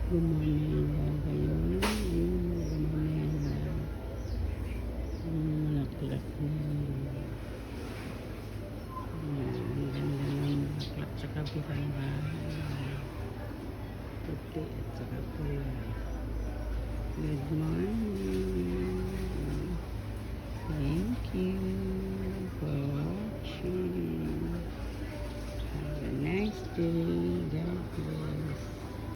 Gumamela kayo. Gumamela. Malaklak na. Ang ganda ng malaklak sa kabilang bahay. Puti at saka pula. Good morning. Thank you for watching. Have a nice day.